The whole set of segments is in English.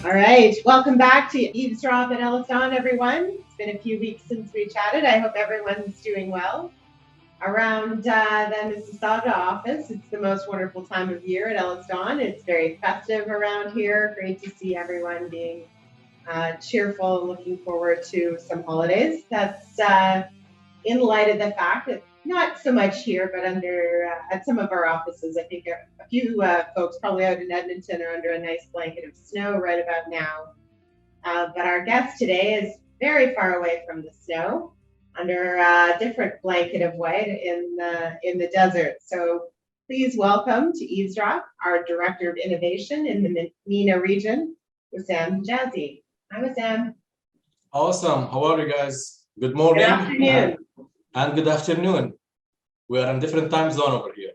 All right, welcome back to EavesDrop at EllisDon, everyone. It's been a few weeks since we chatted. I hope everyone's doing well. Around the Mississauga office, it's the most wonderful time of year at EllisDon. It's very festive around here. Great to see everyone being cheerful and looking forward to some holidays. That's in light of the fact that not so much here, but at some of our offices, I think a few folks probably out in Edmonton are under a nice blanket of snow right about now. But our guest today is very far away from the snow, under a different blanket of white in the desert. So please welcome to EavesDrop our Director of Innovation in the MENA region, Wissam Hijazi. Hi, Wissam. Awesome. How are you guys? Good morning. Good afternoon. And good afternoon. We are in different time zone over here.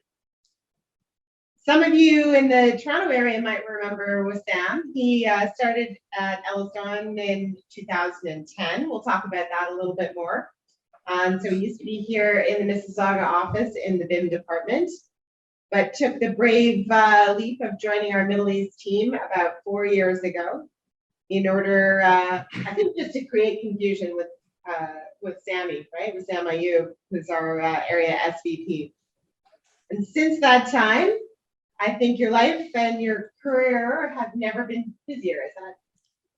Some of you in the Toronto area might remember Wissam. He started at EllisDon in 2010. We'll talk about that a little bit more. So he used to be here in the Mississauga office in the BIM department, but took the brave leap of joining our Middle East team about 4 years ago in order, I think, just to create confusion with Sammy, right? With Sam Ayub, who's our area SVP. And since that time, I think your life and your career have never been busier. Is that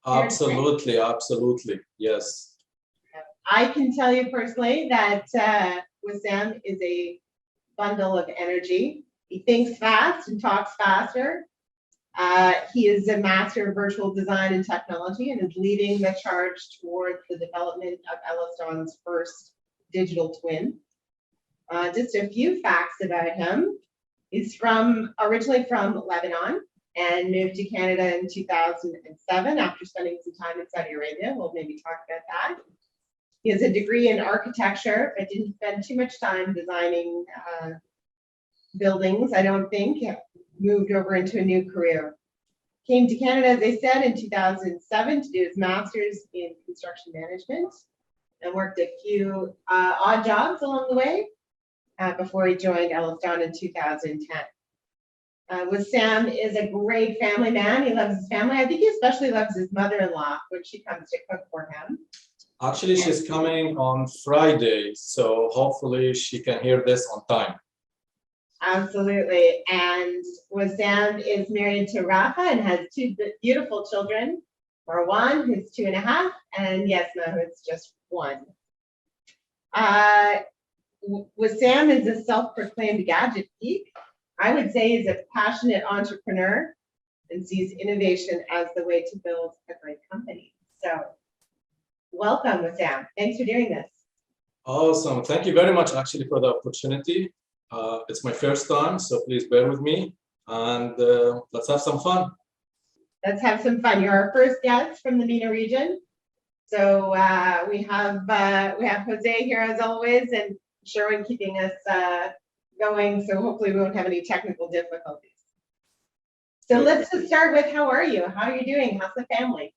absolutely, absolutely, yes. I can tell you personally that Wissam is a bundle of energy. He thinks fast and talks faster. He is a master of virtual design and technology and is leading the charge towards the development of EllisDon's first digital twin. Just a few facts about him. He's originally from Lebanon and moved to Canada in 2007 after spending some time in Saudi Arabia. We'll maybe talk about that. He has a degree in architecture, but didn't spend too much time designing buildings, I don't think. Moved over into a new career. Came to Canada, as I said, in 2007 to do his master's in construction management and worked a few odd jobs along the way before he joined EllisDon in 2010. Wissam is a great family man. He loves his family. I think he especially loves his mother-in-law when she comes to cook for him. Actually, she's coming on Friday, so hopefully she can hear this on time. Absolutely. And Wissam is married to Rafa and has two beautiful children, Marwan, who's 2.5, and Yasma, who's just 1. Wissam is a self-proclaimed gadget geek. I would say he's a passionate entrepreneur and sees innovation as the way to build a great company. So welcome, Wissam. Thanks for doing this. Awesome. Thank you very much, actually, for the opportunity. It's my first time, so please bear with me, and let's have some fun. Let's have some fun. You're our first guest from the MENA region. So we have Jose here as always, and Sherwin keeping us going. So hopefully we won't have any technical difficulties. So let's just start with, how are you? How are you doing? How's the family?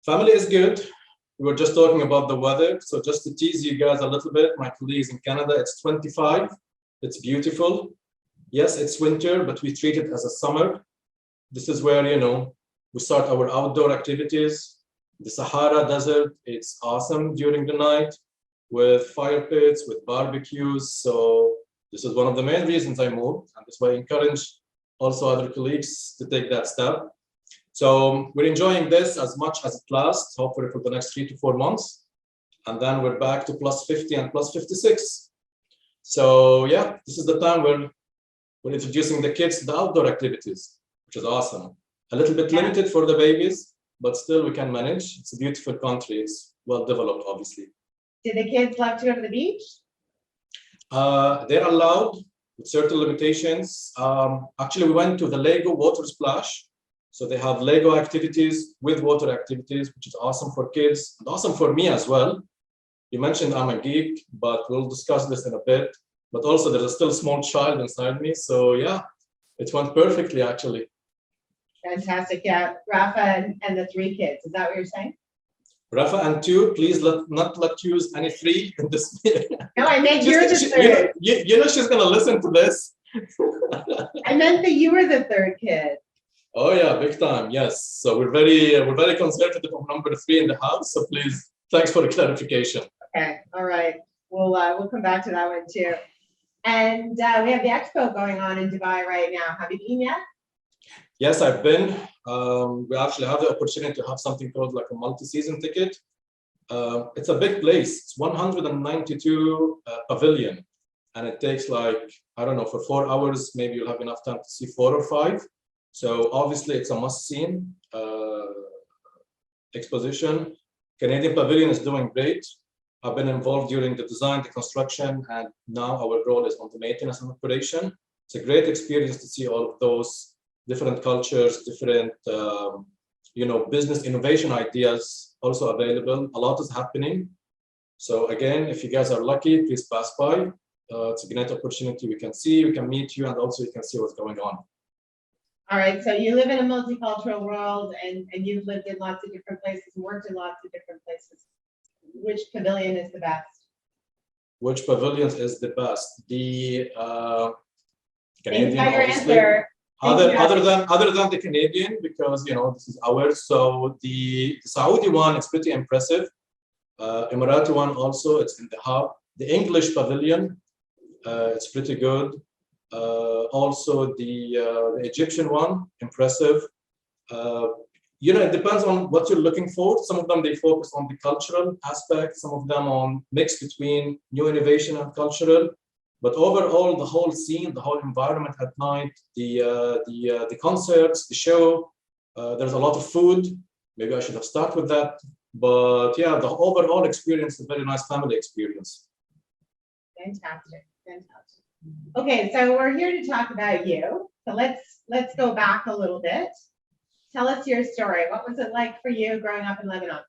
Family is good. We were just talking about the weather. So just to tease you guys a little bit, my colleagues in Canada, it's 25. It's beautiful. Yes, it's winter, but we treat it as a summer. This is where, we start our outdoor activities. The Sahara Desert, it's awesome during the night with fire pits, with barbecues. So this is one of the main reasons I moved. And that's why I encourage also other colleagues to take that step. So we're enjoying this as much as it lasts, hopefully for the next 3 to 4 months. And then we're back to plus 50 and plus 56. So yeah, this is the time where we're introducing the kids to the outdoor activities, which is awesome. A little bit limited for the babies, but still we can manage. It's a beautiful country. It's well developed, obviously. Do the kids love to go to the beach? They're allowed with certain limitations. Actually, we went to the Lego water splash. So they have Lego activities with water activities, which is awesome for kids and awesome for me as well. You mentioned I'm a geek, but we'll discuss this in a bit. But also there's a still small child inside me. So yeah, it went perfectly actually. Fantastic. Yeah, Rafa and the 3 kids. Is that what you're saying? Rafa and 2, please not let use any 3 in this meeting. No, I meant you're the 3rd. You know she's going to listen to this. I meant that you were the 3rd kid. Oh yeah, big time. Yes. So we're very conservative on number 3 in the house. So please, thanks for the clarification. Okay, all right. We'll come back to that one too. And we have the expo going on in Dubai right now. Have you been yet? Yes, I've been. We actually have the opportunity to have something called like a multi-season ticket. It's a big place. It's 192 pavilion, and it takes like, I don't know, for 4 hours, maybe you'll have enough time to see 4 or 5. So obviously it's a must-see exposition. Canadian Pavilion is doing great. I've been involved during the design, the construction, and now our role is on the maintenance and operation. It's a great experience to see all of those different cultures, different business innovation ideas also available. A lot is happening. So again, if you guys are lucky, please pass by. It's a great opportunity. We can see, we can meet you, and also you can see what's going on. All right, so you live in a multicultural world, and you've lived in lots of different places and worked in lots of different places. Which pavilion is the best? Which pavilions is the best? The Canadian, obviously. Other than the Canadian, because this is ours. So the Saudi one is pretty impressive. Emirati one also, it's in the hub. The English pavilion, it's pretty good. Also the Egyptian one, impressive. It depends on what you're looking for. Some of them, they focus on the cultural aspect, some of them on mix between new innovation and cultural. But overall, the whole scene, the whole environment at night, the concerts, the show, there's a lot of food. Maybe I should have started with that. But yeah, the overall experience is a very nice family experience. Fantastic, fantastic. Okay, so we're here to talk about you. So let's go back a little bit. Tell us your story. What was it like for you growing up in Lebanon?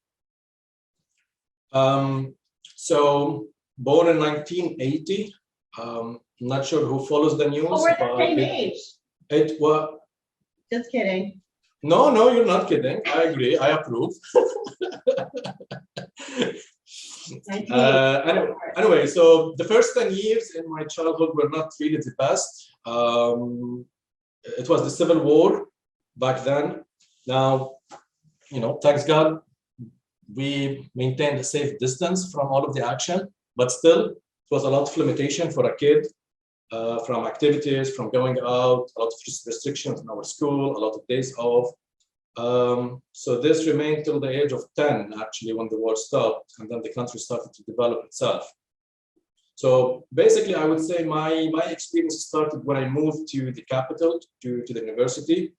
So born in 1980. I'm not sure who follows the news. Oh, we're the same age. It was. Just kidding. No, you're not kidding. I agree. I approve. Anyway, so the first 10 years in my childhood were not really the best. It was the Civil War back then. Now, thanks God, we maintained a safe distance from all of the action, but still, it was a lot of limitation for a kid from activities, from going out, a lot of restrictions in our school, a lot of days off. So this remained till the age of 10, actually, when the war stopped, and then the country started to develop itself. So basically, I would say my experience started when I moved to the capital, to the university.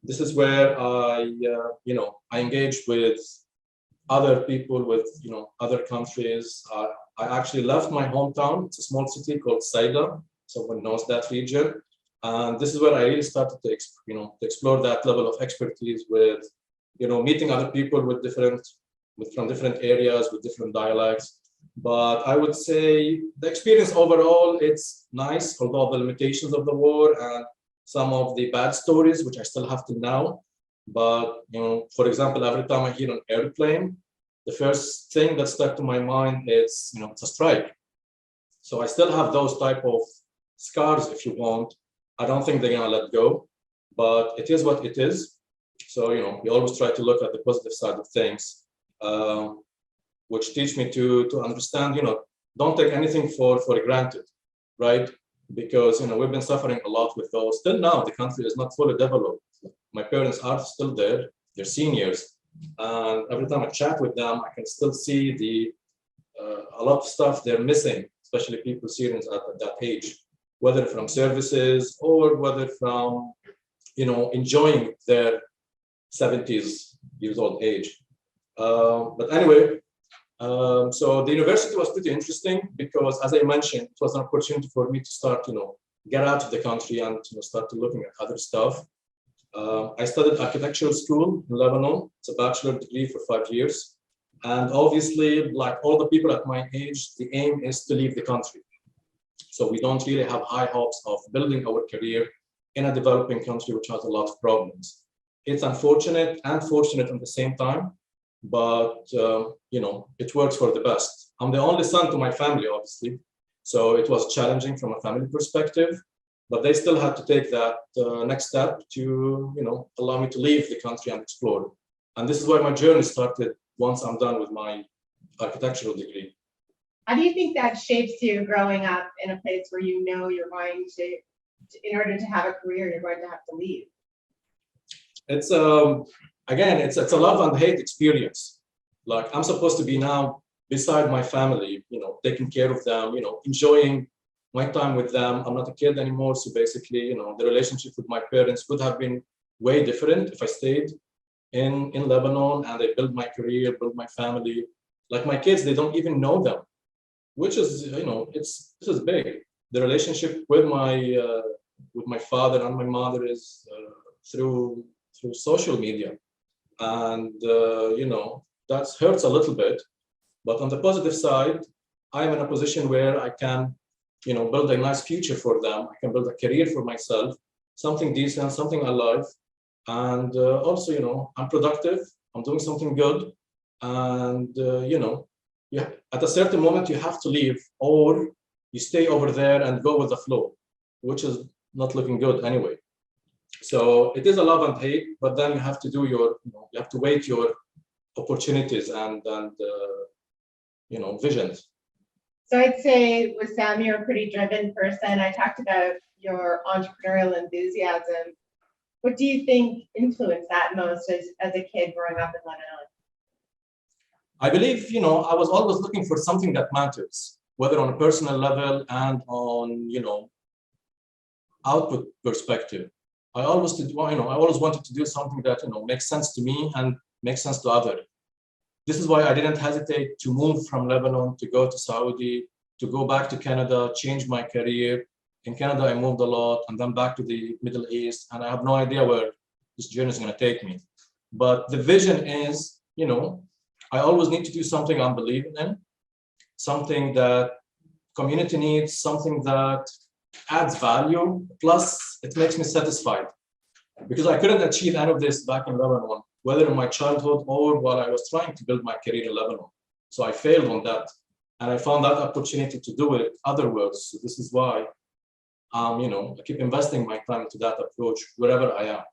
This is where I engaged with other people, with other countries. I actually left my hometown. It's a small city called Saida. Someone knows that region. And this is where I really started to explore that level of expertise with, meeting other people from different areas, with different dialects. But I would say the experience overall, it's nice, although the limitations of the war and some of the bad stories, which I still have to know. But, for example, every time I hear an airplane, the first thing that stuck to my mind is, it's a strike. So I still have those type of scars, if you want. I don't think they're gonna let go, but it is what it is. So, we always try to look at the positive side of things, which teach me to understand, don't take anything for granted, right? Because, we've been suffering a lot with those. Still now, the country is not fully developed. My parents are still there, they're seniors. And every time I chat with them, I can still see a lot of stuff they're missing, especially people seniors at that age, whether from services or whether from, enjoying their 70s years old age. But anyway, so the university was pretty interesting because, as I mentioned, it was an opportunity for me to start, get out of the country and start to looking at other stuff. I studied architectural school in Lebanon. It's a bachelor degree for 5 years. And obviously, like all the people at my age, the aim is to leave the country. So we don't really have high hopes of building our career in a developing country, which has a lot of problems. It's unfortunate and fortunate at the same time, but it works for the best. I'm the only son to my family, obviously. So it was challenging from a family perspective. but they still had to take that next step to, allow me to leave the country and explore. And this is where my journey started once I'm done with my architectural degree. How do you think that shapes you growing up in a place where you know you're going to, in order to have a career, you're going to have to leave? It's again, it's a love and hate experience. Like, I'm supposed to be now beside my family, taking care of them, enjoying my time with them. I'm not a kid anymore, so basically, the relationship with my parents would have been way different if I stayed in Lebanon and I built my career, built my family. Like, my kids, they don't even know them, which is, this is big. The relationship with my father and my mother is through social media, and that hurts a little bit. But on the positive side, I'm in a position where I can, build a nice future for them. I can build a career for myself, something decent, something I love, and also, I'm productive. I'm doing something good, and at a certain moment you have to leave, or you stay over there and go with the flow, which is not looking good anyway. So it is a love and hate, but then you have to do you have to weigh your opportunities and visions. So I'd say, Wissam, you're a pretty driven person. I talked about your entrepreneurial enthusiasm. What do you think influenced that most as a kid growing up in Lebanon? I believe, I was always looking for something that matters, whether on a personal level and on, output perspective. I always wanted to do something that, makes sense to me and makes sense to others. This is why I didn't hesitate to move from Lebanon, to go to Saudi, to go back to Canada, change my career. In Canada, I moved a lot, and then back to the Middle East, and I have no idea where this journey is going to take me. But the vision is, I always need to do something I'm believing in, something that community needs, something that adds value, plus it makes me satisfied. Because I couldn't achieve any of this back in Lebanon, whether in my childhood or while I was trying to build my career in Lebanon. So I failed on that. And I found that opportunity to do it otherwise. So this is why I keep investing my time into that approach wherever I am.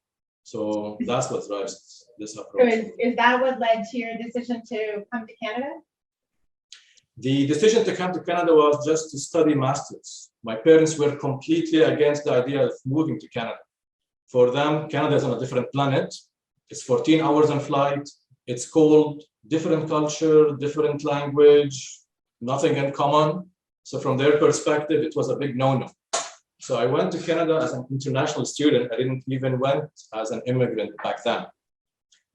So that's what drives this approach. So is that what led to your decision to come to Canada? The decision to come to Canada was just to study masters. My parents were completely against the idea of moving to Canada. For them, Canada is on a different planet. It's 14 hours on flight. It's cold, different culture, different language, nothing in common. So from their perspective, it was a big no-no. So I went to Canada as an international student. I didn't even went as an immigrant back then.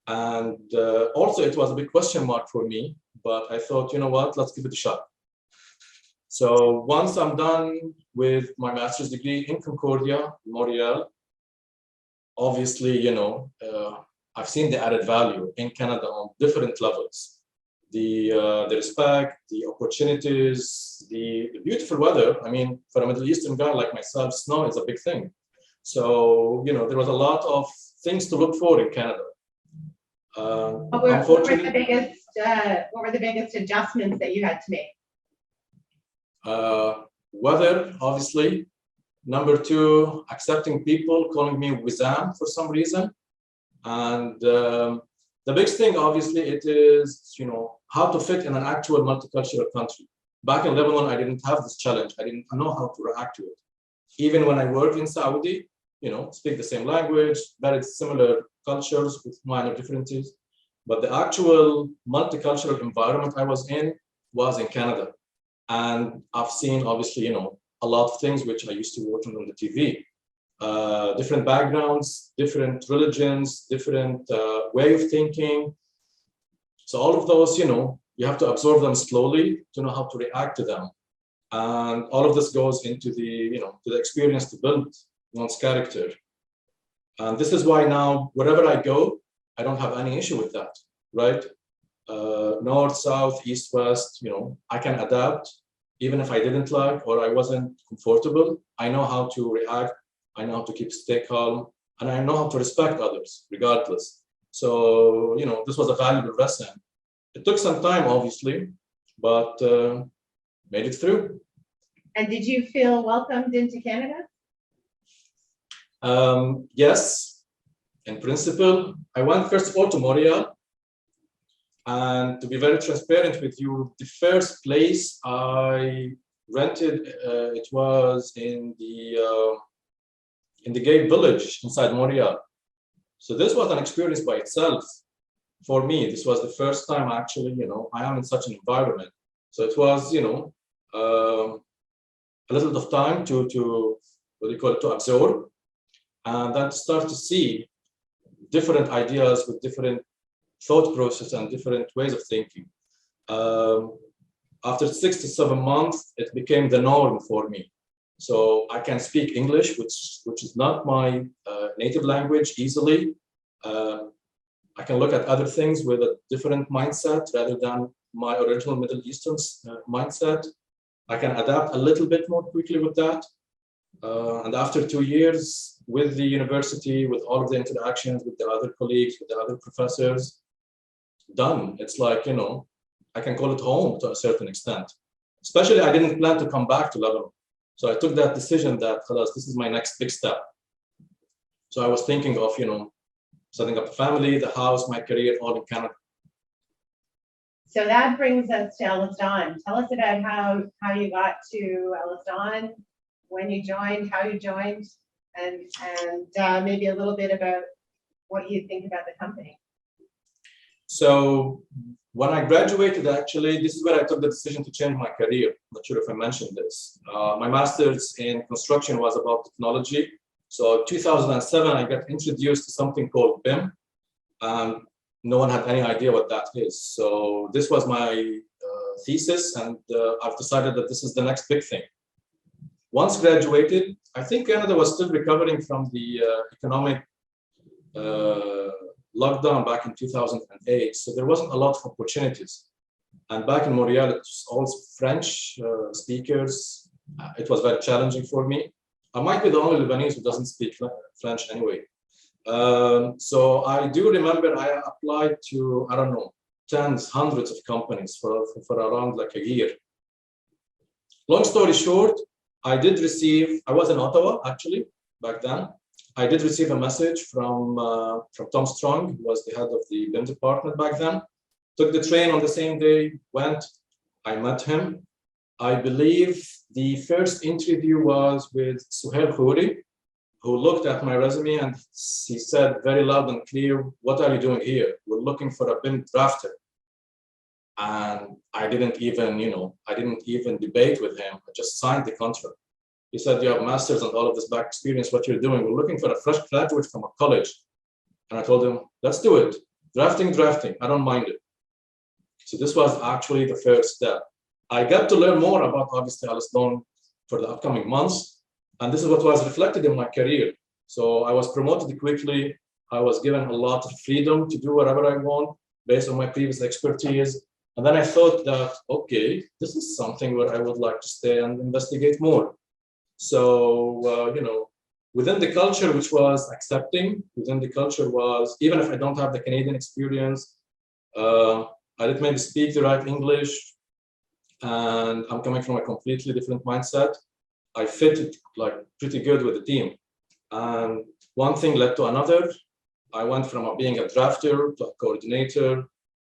And also it was a big question mark for me, but I thought, let's give it a shot. So once I'm done with my master's degree in Concordia, Montreal, obviously, I've seen the added value in Canada on different levels. The respect, the opportunities, the beautiful weather. I mean, for a Middle Eastern guy like myself, snow is a big thing. So, there was a lot of things to look for in Canada. What were the biggest adjustments that you had to make? Weather, obviously. Number two, accepting people calling me Wissam for some reason. And the biggest thing, obviously, it is, how to fit in an actual multicultural country. Back in Lebanon, I didn't have this challenge. I didn't know how to react to it. Even when I worked in Saudi, speak the same language, very similar cultures with minor differences. But the actual multicultural environment I was in Canada. And I've seen, obviously, a lot of things which I used to watch on the TV. Different backgrounds, different religions, different way of thinking. So all of those, you have to absorb them slowly to know how to react to them. And all of this goes into the experience to build one's character. And this is why now, wherever I go, I don't have any issue with that, right? North, south, east, west, I can adapt. Even if I didn't like or I wasn't comfortable, I know how to react. I know how to stay calm, and I know how to respect others regardless. So, this was a valuable lesson. It took some time, obviously, but made it through. And did you feel welcomed into Canada? Yes, in principle. I went first of all to Montreal. And to be very transparent with you, the first place I rented, it was in the gay village inside Montreal. So this was an experience by itself for me. This was the first time actually, I am in such an environment. So it was, a little bit of time to what do you call it, to absorb, and then to start to see different ideas with different thought process and different ways of thinking. After 6 to 7 months, it became the norm for me. So I can speak English, which is not my native language, easily. I can look at other things with a different mindset rather than my original Middle Eastern mindset. I can adapt a little bit more quickly with that. And after 2 years with the university, with all of the interactions with the other colleagues, with the other professors, done. It's like, I can call it home to a certain extent. Especially, I didn't plan to come back to Lebanon. So I took that decision that, this is my next big step. So I was thinking of, setting up a family, the house, my career, all in Canada. So that brings us to EllisDon. Tell us about how you got to EllisDon, when you joined, how you joined, and maybe a little bit about what you think about the company. So when I graduated, actually, this is where I took the decision to change my career. I'm not sure if I mentioned this. My master's in construction was about technology. So 2007, I got introduced to something called BIM. No one had any idea what that is. So this was my thesis, and I've decided that this is the next big thing. Once graduated, I think Canada was still recovering from the economic lockdown back in 2008. So there wasn't a lot of opportunities. And back in Montreal, it was all French speakers. It was very challenging for me. I might be the only Lebanese who doesn't speak French anyway. So I do remember I applied to, I don't know, tens, hundreds of companies for around like a year. Long story short, I was in Ottawa actually back then. I did receive a message from Tom Strong, who was the head of the BIM department back then. Took the train on the same day, went, I met him. I believe the first interview was with Suhail Khouri, who looked at my resume and he said very loud and clear, "What are you doing here? We're looking for a BIM drafter." And I didn't even debate with him. I just signed the contract. He said, "You have masters and all of this back experience, what you're doing. We're looking for a fresh graduate from a college." And I told him, "Let's do it. Drafting, I don't mind it." So this was actually the first step. I got to learn more about, obviously, EllisDon for the upcoming months. And this is what was reflected in my career. So I was promoted quickly. I was given a lot of freedom to do whatever I want based on my previous expertise. And then I thought that, okay, this is something where I would like to stay and investigate more. So, within the culture, which was accepting, within the culture was, even if I don't have the Canadian experience, I didn't maybe speak the right English, and I'm coming from a completely different mindset, I fit it like pretty good with the team. And one thing led to another. I went from being a drafter to a coordinator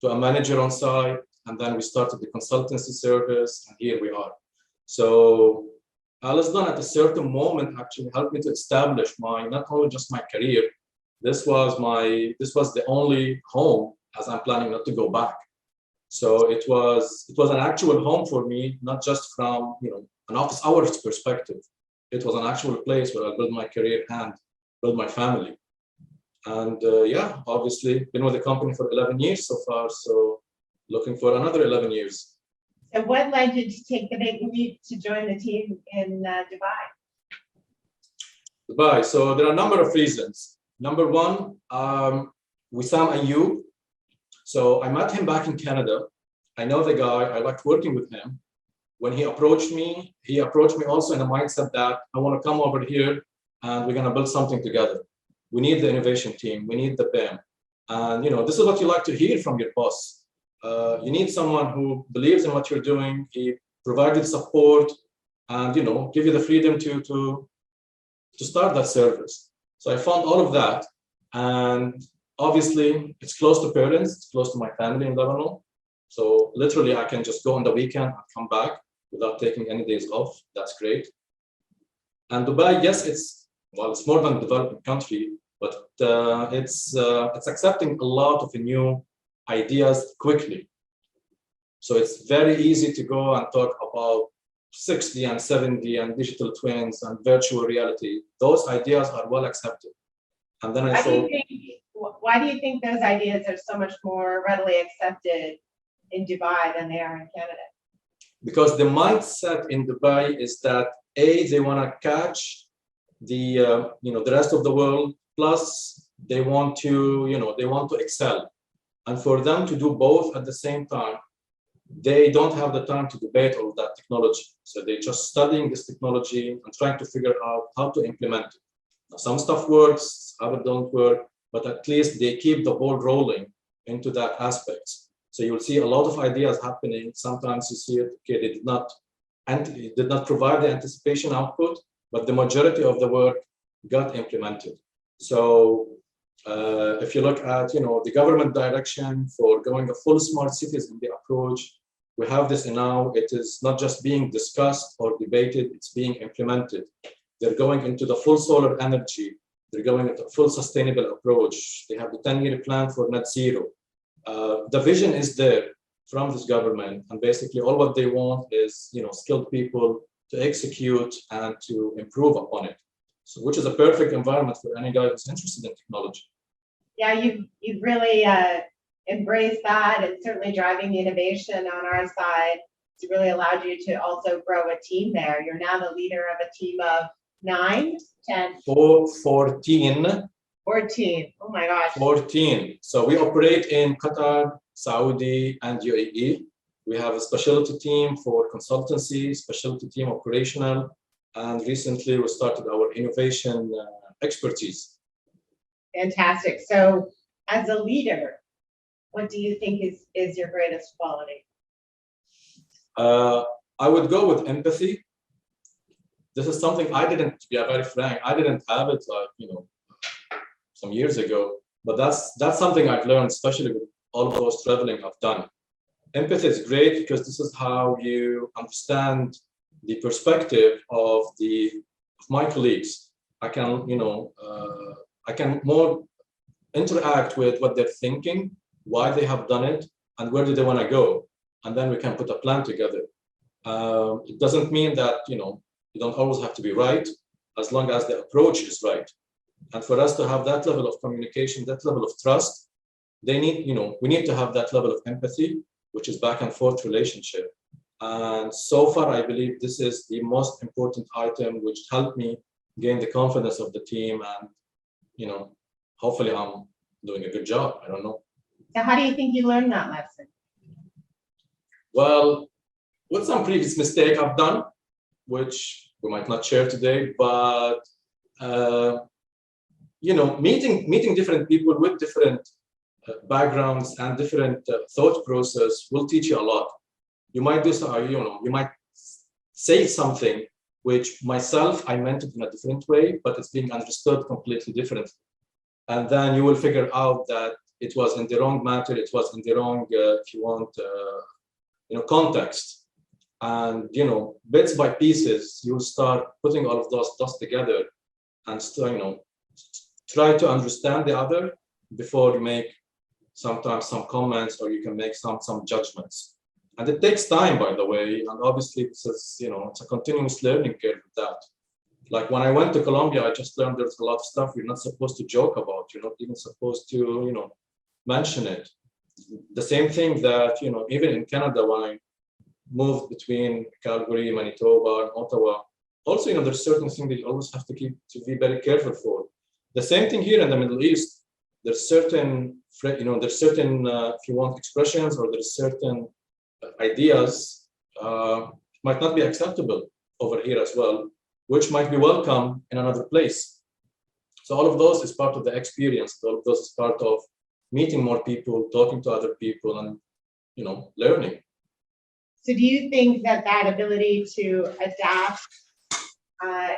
to a manager on site, and then we started the consultancy service, and here we are. So EllisDon at a certain moment actually helped me to establish not only just my career, this was the only home, as I'm planning not to go back. So it was an actual home for me, not just from an office hours perspective. It was an actual place where I built my career and build my family. And obviously been with the company for 11 years so far. So looking for another 11 years. So what led you to take the big leap to join the team in Dubai? Dubai. So there are a number of reasons. Number one, Wissam Hijazi. So I met him back in Canada. I know the guy. I liked working with him. When he approached me also in a mindset that I want to come over here and we're going to build something together. We need the innovation team. We need the BIM. And this is what you like to hear from your boss. You need someone who believes in what you're doing. He provided support and give you the freedom to start that service. So I found all of that, and obviously it's close to parents, it's close to my family in Lebanon. So literally I can just go on the weekend and come back without taking any days off. That's great. And Dubai, yes, it's more than a developing country, but it's accepting a lot of new ideas quickly. So it's very easy to go and talk about 6D and 7D and digital twins and virtual reality. Those ideas are well accepted. And then why do you think those ideas are so much more readily accepted in Dubai than they are in Canada? Because the mindset in Dubai is that they want to catch the the rest of the world, plus they want to excel. And for them to do both at the same time, they don't have the time to debate all that technology. So they're just studying this technology and trying to figure out how to implement it. Now, some stuff works, other don't work, but at least they keep the ball rolling into that aspect. So you'll see a lot of ideas happening. Sometimes you see it, okay, it did not provide the anticipation output, but the majority of the work got implemented. So if you look at the government direction for going a full smart cities in the approach, we have this now. It is not just being discussed or debated, it's being implemented. They're going into the full solar energy. They're going into a full sustainable approach. They have the 10-year plan for net zero. The vision is there from this government, and basically all what they want is skilled people to execute and to improve upon it. So, which is a perfect environment for any guy who's interested in technology. Yeah, you've really embraced that, and certainly driving the innovation on our side. It's really allowed you to also grow a team there. You're now the leader of a team of 9, 10, 14. 14. Oh my gosh. 14. So we operate in Qatar, Saudi, and UAE. We have a specialty team for consultancy, specialty team operational, and recently we started our innovation expertise. Fantastic. So as a leader, what do you think is your greatest quality? I would go with empathy. This is something to be very frank, I didn't have it some years ago, but that's something I've learned, especially with all of those traveling I've done. Empathy is great because this is how you understand the perspective of my colleagues. I can more interact with what they're thinking, why they have done it, and where do they want to go, and then we can put a plan together. It doesn't mean that you don't always have to be right, as long as the approach is right. And for us to have that level of communication, that level of trust, we need to have that level of empathy, which is back and forth relationship. And so far, I believe this is the most important item, which helped me gain the confidence of the team. And, hopefully I'm doing a good job. I don't know. So how do you think you learned that lesson? Well, with some previous mistake I've done, which we might not share today, but meeting different people with different backgrounds and different thought process will teach you a lot. You might do so, you might say something which myself I meant it in a different way, but it's being understood completely differently. And then you will figure out that it was in the wrong matter, it was in the wrong, if you want, context. And bits by pieces, you'll start putting all of those dots together and try to understand the other before you make sometimes some comments, or you can make some judgments. And it takes time, by the way, and obviously this is it's a continuous learning curve with that. Like when I went to Colombia, I just learned there's a lot of stuff you're not supposed to joke about. You're not even supposed to mention it. The same thing that even in Canada, when I moved between Calgary, Manitoba, and Ottawa, also there's certain things that you always have to be very careful for. The same thing here in the Middle East. There's certain if you want expressions, or there's certain ideas might not be acceptable over here as well, which might be welcome in another place. So all of those is part of the experience. All of those is part of meeting more people, talking to other people, and learning. So do you think that ability to adapt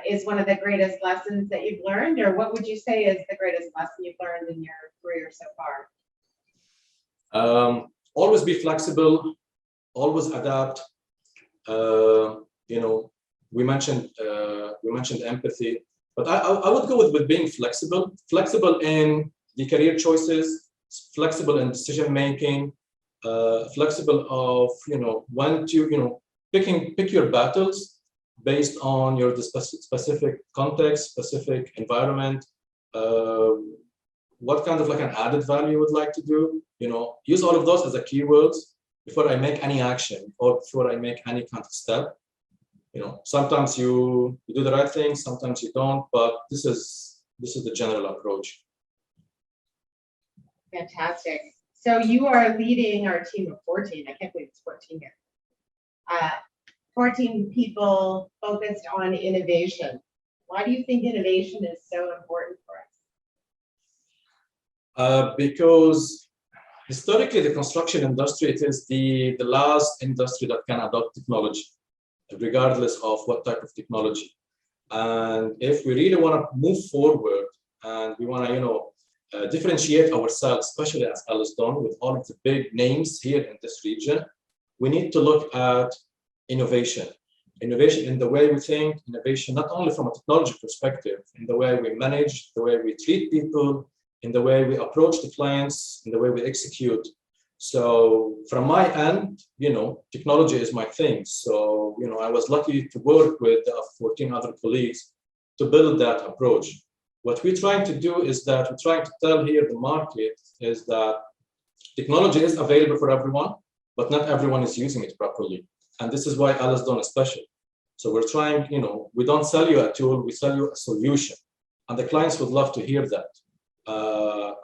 is one of the greatest lessons that you've learned, or what would you say is the greatest lesson you've learned in your career so far? Always be flexible, always adapt. You know, we mentioned empathy, but I would go with being flexible in the career choices, flexible in decision making, flexible of when to pick your battles based on your specific context, specific environment. What kind of like an added value you would like to do? Use all of those as a keywords before I make any action or before I make any kind of step. Sometimes you do the right thing, sometimes you don't, but this is the general approach. Fantastic. So you are leading our team of 14. I can't believe it's 14 here. 14 people focused on innovation. Why do you think innovation is so important for us? Because historically, the construction industry, it is the last industry that can adopt technology, regardless of what type of technology. And if we really want to move forward and we want to, differentiate ourselves, especially as EllisDon, with all of the big names here in this region, we need to look at innovation in the way we think, innovation not only from a technology perspective, in the way we manage, the way we treat people, in the way we approach the clients, in the way we execute. So from my end, technology is my thing. So, I was lucky to work with 14 other colleagues to build that approach. What we're trying to do is that we're trying to tell here the market is that technology is available for everyone, but not everyone is using it properly. And this is why EllisDon is special. So we're trying, we don't sell you a tool, we sell you a solution. And the clients would love to hear that.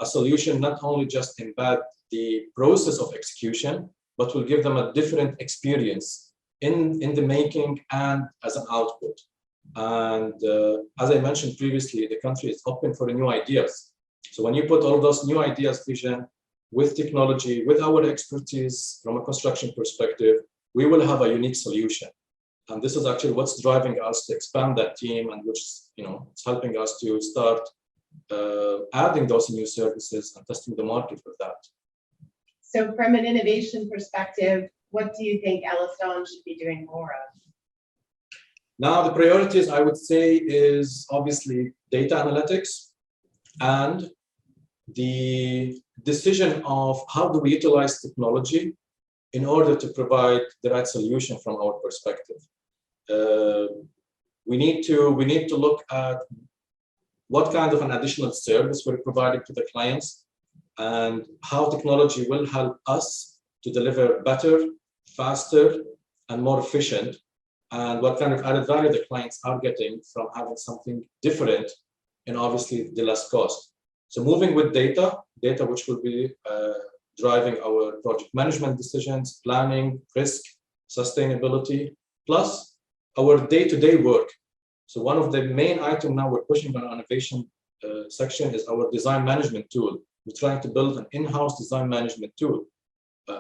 A solution not only just embed the process of execution, but will give them a different experience in the making and as an output. And as I mentioned previously, the country is open for new ideas. So when you put all those new ideas, vision, with technology, with our expertise from a construction perspective, we will have a unique solution. And this is actually what's driving us to expand that team, and which it's helping us to start adding those new services and testing the market with that. So from an innovation perspective, what do you think EllisDon should be doing more of? Now, the priorities, I would say, is obviously data analytics and the decision of how do we utilize technology in order to provide the right solution from our perspective. We need to look at what kind of an additional service we're providing to the clients and how technology will help us to deliver better, faster, and more efficient, and what kind of added value the clients are getting from having something different and obviously the less cost. So moving with data which will be driving our project management decisions, planning, risk, sustainability, plus our day-to-day work. So one of the main items now we're pushing on our innovation section is our design management tool. We're trying to build an in-house design management tool.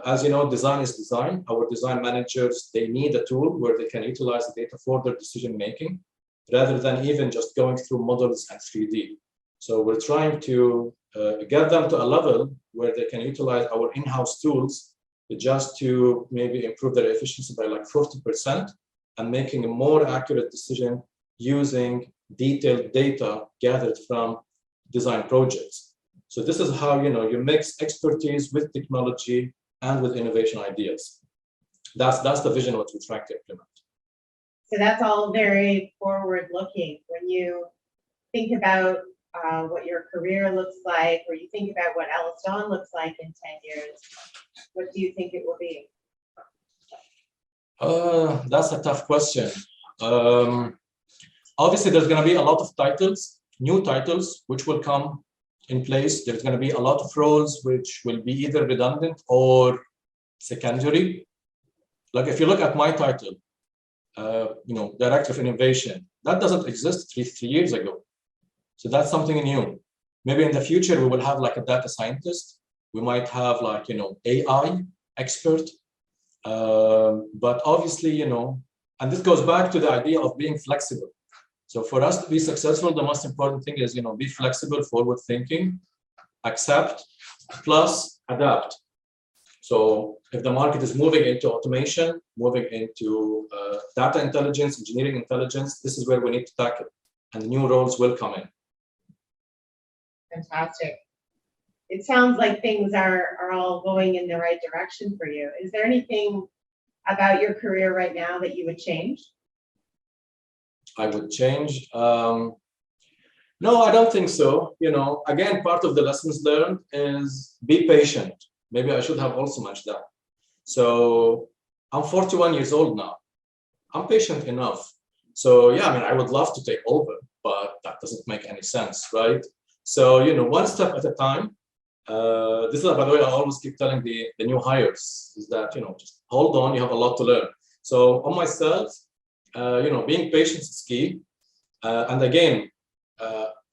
As you know, design is design. Our design managers, they need a tool where they can utilize the data for their decision making, rather than even just going through models and 3D. So we're trying to get them to a level where they can utilize our in-house tools just to maybe improve their efficiency by like 40% and making a more accurate decision using detailed data gathered from design projects. So this is how you mix expertise with technology and with innovation ideas. That's the vision what we're trying to implement. So that's all very forward-looking. When you think about what your career looks like, or you think about what EllisDon looks like in 10 years, what do you think it will be? That's a tough question. Obviously, there's going to be a lot of titles, new titles, which will come in place. There's going to be a lot of roles which will be either redundant or secondary. Like if you look at my title, Director of Innovation, that doesn't exist three years ago. So that's something new. Maybe in the future, we will have like a data scientist. We might have like, AI expert. But obviously, and this goes back to the idea of being flexible. So for us to be successful, the most important thing is, be flexible, forward thinking, accept, plus adapt. So if the market is moving into automation, moving into data intelligence, engineering intelligence, this is where we need to tackle, and new roles will come in. Fantastic. It sounds like things are all going in the right direction for you. Is there anything about your career right now that you would change? I would change. No, I don't think so. Again, part of the lessons learned is be patient. Maybe I should have also mentioned that. So I'm 41 years old now. I'm patient enough. So yeah, I would love to take over, but that doesn't make any sense, right? So, one step at a time. This is, by the way, I always keep telling the new hires is that, just hold on, you have a lot to learn. So on myself, being patient is key. And again,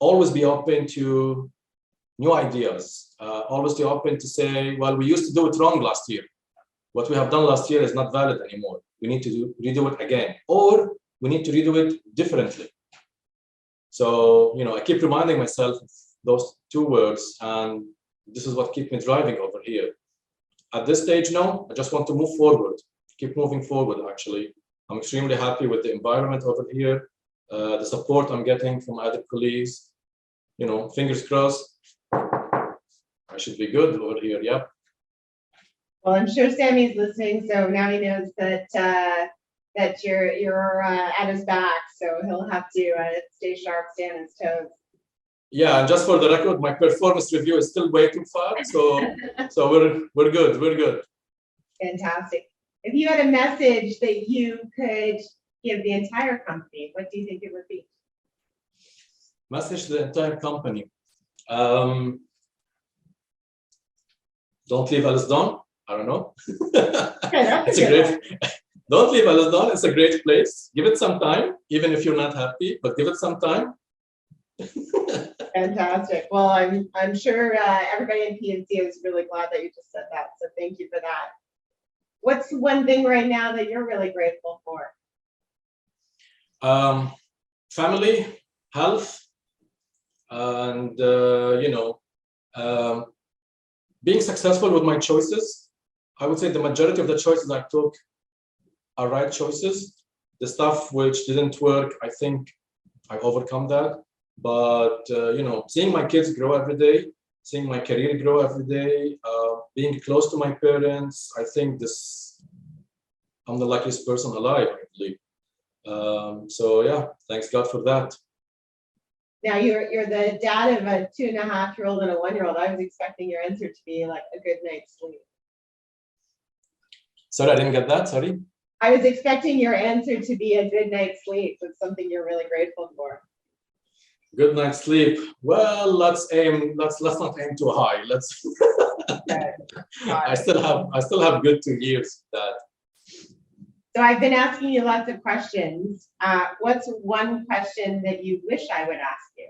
always be open to new ideas. Always be open to say, well, we used to do it wrong last year. What we have done last year is not valid anymore. We need to redo it again, or we need to redo it differently. So, I keep reminding myself of those two words, and this is what keeps me driving over here. At this stage, no, I just want to move forward, keep moving forward, actually. I'm extremely happy with the environment over here, the support I'm getting from other colleagues. Fingers crossed, I should be good over here, yeah. Well, I'm sure Sammy's listening, so now he knows that you're at his back, so he'll have to stay sharp, stay on his toes. Yeah, and just for the record, my performance review is still way too far, so we're good, we're good. Fantastic. If you had a message that you could give the entire company, what do you think it would be? Message to the entire company. Don't leave EllisDon. I don't know. It's a great. Don't leave EllisDon. It's a great place. Give it some time, even if you're not happy, but give it some time. Fantastic. Well, I'm sure everybody in PNC is really glad that you just said that. So thank you for that. What's one thing right now that you're really grateful for? Family, health, and being successful with my choices. I would say the majority of the choices I took are right choices. The stuff which didn't work, I think I overcome that. But seeing my kids grow every day, seeing my career grow every day, being close to my parents, I think I'm the luckiest person alive, I believe. So yeah, thanks God for that. Now you're the dad of a 2.5-year-old and a 1-year-old. I was expecting your answer to be like a good night's sleep. Sorry, I didn't get that. Sorry. I was expecting your answer to be a good night's sleep. It's something you're really grateful for. Good night's sleep. Well, let's not aim too high. Let's. Okay. I still have good 2 years with that. So I've been asking you lots of questions. What's one question that you wish I would ask you?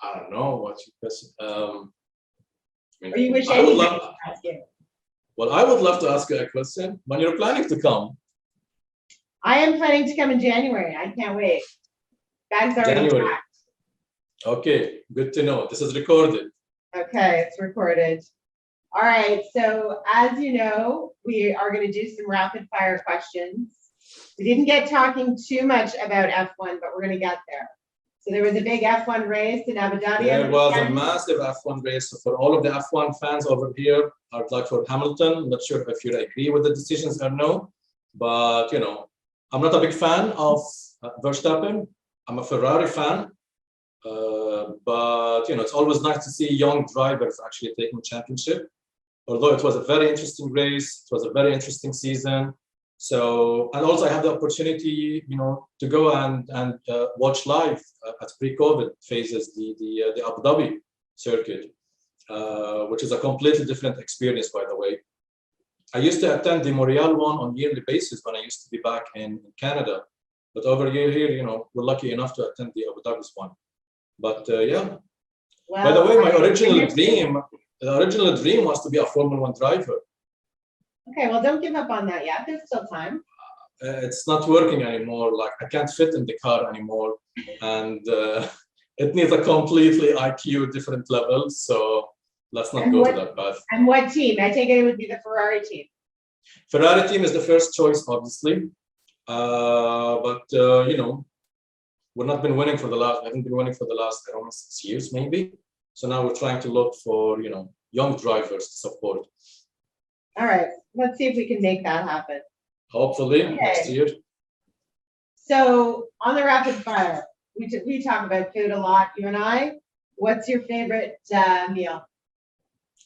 I don't know what's your question. Or you wish I would ask you? Well, I would love to ask you a question. When you're planning to come? I am planning to come in January. I can't wait. Bags already packed. Okay, good to know. This is recorded. Okay, it's recorded. All right, so as you know, we are going to do some rapid fire questions. We didn't get talking too much about F1, but we're going to get there. So there was a big F1 race in Abu Dhabi. There was a massive F1 race. So for all of the F1 fans over here, I would like for Hamilton. I'm not sure if you agree with the decisions or no, but I'm not a big fan of Verstappen. I'm a Ferrari fan, but it's always nice to see young drivers actually taking championship. Although it was a very interesting race, it was a very interesting season. So, and also I had the opportunity, to go and watch live at pre-COVID phases the Abu Dhabi circuit, which is a completely different experience, by the way. I used to attend the Montreal one on yearly basis when I used to be back in Canada, but over here, we're lucky enough to attend the Abu Dhabi's one. But yeah. Well, by the way, my original dream was to be a Formula 1 driver. Okay, well, don't give up on that yet. There's still time. It's not working anymore. Like I can't fit in the car anymore, and it needs a completely IQ different level. So let's not go to that path. And what team? I take it would be the Ferrari team. Ferrari team is the first choice, obviously, but you know, we've not been winning for the last. I haven't been winning for the last, I don't know, 6 years maybe. So now we're trying to look for, you know, young drivers to support. All right, let's see if we can make that happen. Hopefully next year. So on the rapid fire, we talk about food a lot, you and I. What's your favorite meal?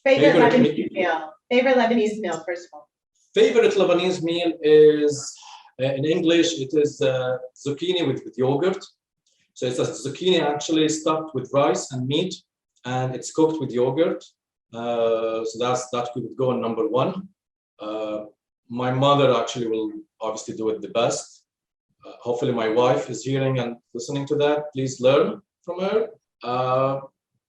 Favorite Lebanese meal. Favorite Lebanese meal, first of all. Favorite Lebanese meal is, in English, it is zucchini with yogurt. So it's a zucchini actually stuffed with rice and meat, and it's cooked with yogurt. So that could go on number one. My mother actually will obviously do it the best. Hopefully my wife is hearing and listening to that. Please learn from her.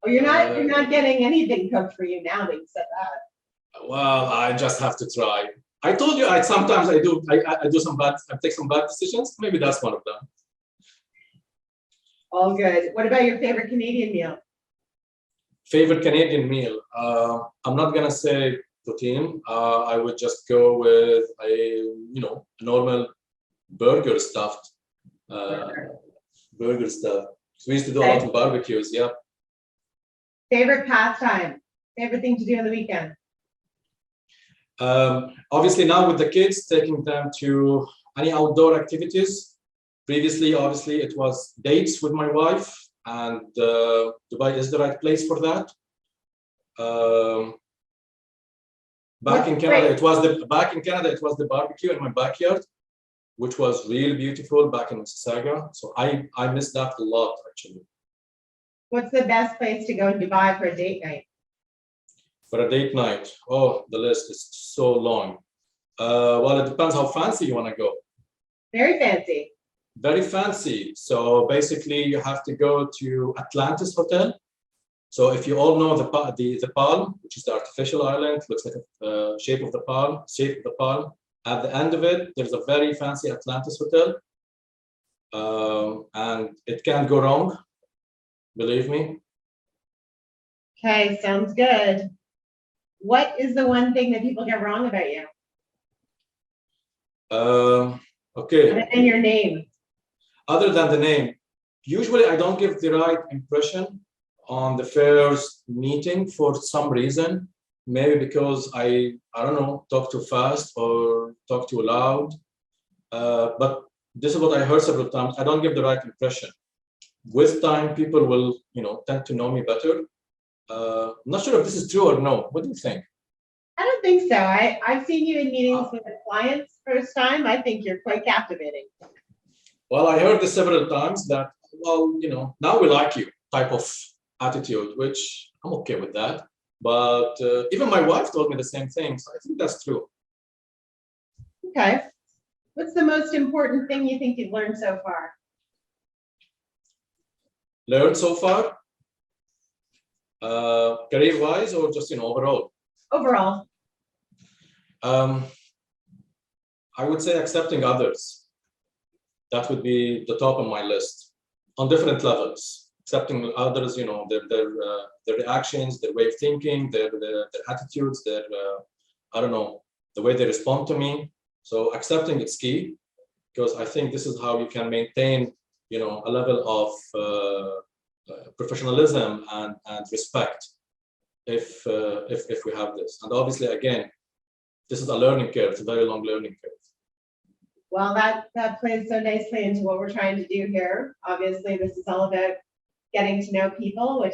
You're not getting anything cooked for you now that you said that. Well, I just have to try. I told you sometimes I take some bad decisions. Maybe that's one of them. All good. What about your favorite Canadian meal? Favorite Canadian meal? I'm not gonna say protein. I would just go with a normal burger stuffed. Burger stuff. So we used to do a lot of barbecues. Yeah. Favorite pastime? Favorite thing to do on the weekend? Obviously now with the kids, taking them to any outdoor activities. Previously, obviously, it was dates with my wife, and Dubai is the right place for that. Back in Canada, it was the barbecue in my backyard, which was really beautiful back in Mississauga. So I miss that a lot, actually. What's the best place to go in Dubai for a date night? For a date night, oh, the list is so long. Well, it depends how fancy you want to go. Very fancy. Very fancy. So basically, you have to go to Atlantis Hotel. So if you all know the palm, which is the artificial island, looks like a shape of the palm. At the end of it, there's a very fancy Atlantis Hotel, and it can't go wrong. Believe me. Okay, sounds good. What is the one thing that people get wrong about you? Okay. Other than your name. Other than the name, usually I don't give the right impression on the first meeting for some reason. Maybe because I don't know, talk too fast or talk too loud. But this is what I heard several times. I don't give the right impression. With time, people will, tend to know me better. I'm not sure if this is true or no. What do you think? I don't think so. I've seen you in meetings with the clients first time. I think you're quite captivating. Well, I heard this several times that, well, now we like you type of attitude, which I'm okay with that. But even my wife told me the same thing. So I think that's true. Okay. What's the most important thing you think you've learned so far? Learned so far? Career-wise or just, overall? Overall. I would say accepting others. That would be the top of my list on different levels. Accepting others, their reactions, their way of thinking, their attitudes, their I don't know, the way they respond to me. So accepting it's key, because I think this is how you can maintain, a level of professionalism and respect if we have this. And obviously, again, this is a learning curve. It's a very long learning curve. Well, that plays so nicely into what we're trying to do here. Obviously, this is all about getting to know people, which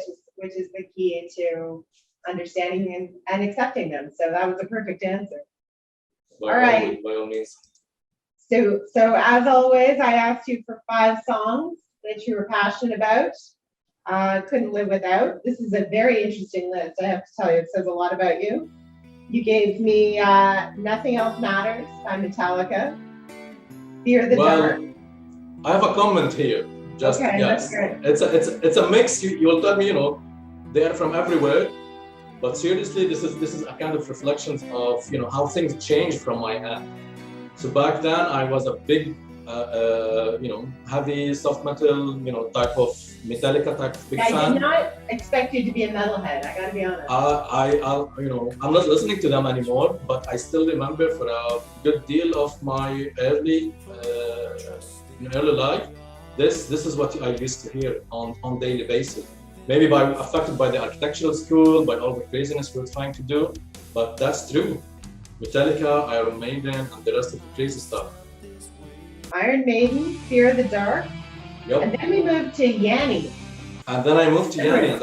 is the key to understanding and accepting them. So that was a perfect answer. All right. By all means. So as always, I asked you for 5 songs that you were passionate about. Couldn't live without. This is a very interesting list. I have to tell you, it says a lot about you. You gave me Nothing Else Matters by Metallica. Fear the Dark. I have a comment here. Just okay, yes, that's great. It's a mix. You will tell me, they are from everywhere, But seriously, this is a kind of reflections of how things changed from my end. So back then I was a big heavy soft metal, type of Metallica type of big I fan. did not expect you to be a metalhead. I gotta be honest. I'm not listening to them anymore, but I still remember for a good deal of my early life, this is what I used to hear on daily basis. Maybe affected by the architectural school, by all the craziness we're trying to do, but that's true. Metallica, Iron Maiden, and the rest of the crazy stuff. Iron Maiden, Fear of the Dark. Yep. And then we moved to Yanni. And then I moved to Yanni, and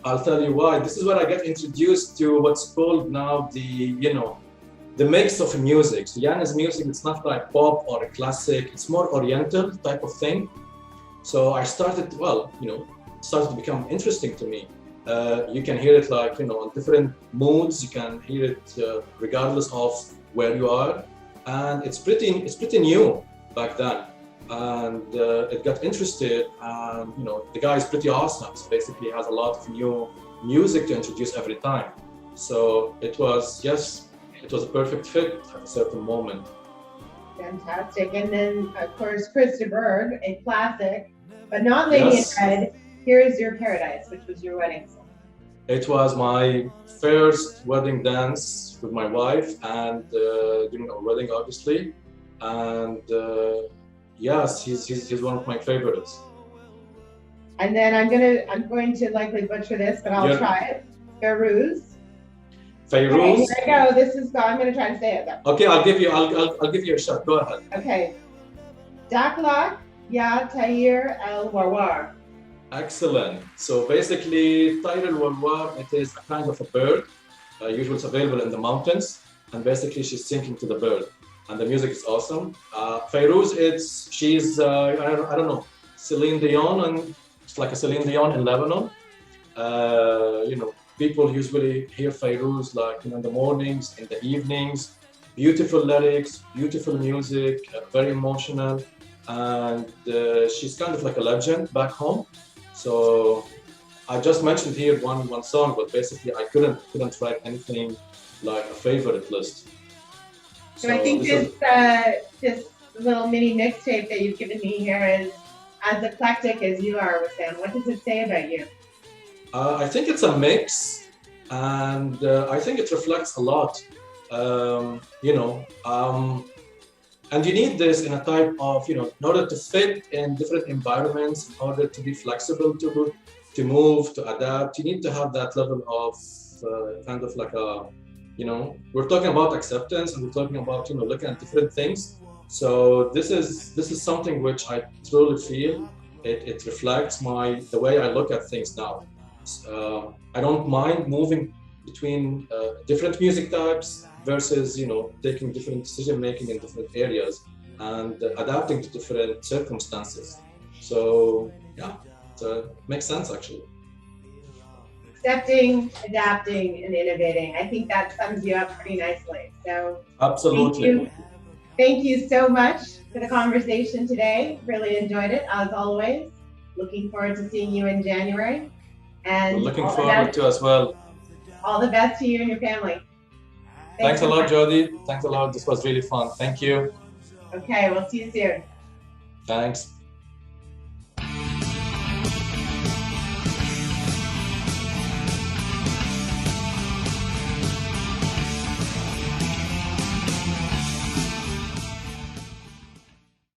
I'll tell you why. This is where I get introduced to what's called now the mix of music. So Yanni's music, it's not like pop or a classic, it's more oriental type of thing. So I started to become interesting to me. You can hear it like, on different moods, you can hear it regardless of where you are. And it's pretty new back then. And it got interested, and the guy is pretty awesome. So basically, he has a lot of new music to introduce every time. So it was a perfect fit at a certain moment. Fantastic. And then, of course, Chris de Burgh, a classic, but not Lady in Red. Here Is Your Paradise, which was your wedding song. It was my first wedding dance with my wife, and during our wedding, obviously. And yes, he's one of my favorites. And then I'm going to likely butcher this, but I'll try it. Fairuz. Fairuz. Okay, here I go. I'm going to try to say it though. Okay, I'll give you a shot. Go ahead. Okay. Daklak Ya Tahir El Warwar. Excellent. So basically, Tahir El Warwar, it is a kind of a bird. Usually it's available in the mountains, and basically she's singing to the bird. And the music is awesome. Fairuz, she's I don't know, Celine Dion, and it's like a Celine Dion in Lebanon. People usually hear Fairuz like in the mornings, in the evenings. Beautiful lyrics, beautiful music, very emotional, and she's kind of like a legend back home. So I just mentioned here one song, but basically I couldn't write anything like a favorite list. So I think this little mini mixtape that you've given me here is as eclectic as you are, Wissam. What does it say about you? I think it's a mix, and I think it reflects a lot. And you need this in a type of, in order to fit in different environments, in order to be flexible, to move, to adapt. You need to have that level of kind of like a, we're talking about acceptance, and we're talking about, looking at different things. So this is something which I truly feel it reflects the way I look at things now. I don't mind moving between different music types versus taking different decision making in different areas and adapting to different circumstances. So yeah, it makes sense actually. Accepting, adapting, and innovating. I think that sums you up pretty nicely. So absolutely. Thank you so much for the conversation today. Really enjoyed it as always. Looking forward to seeing you in January. And we're looking forward to as well. All the best to you and your family. Thanks a lot, Jody. Thanks a lot. This was really fun. Thank you. Okay, we'll see you soon. Thanks.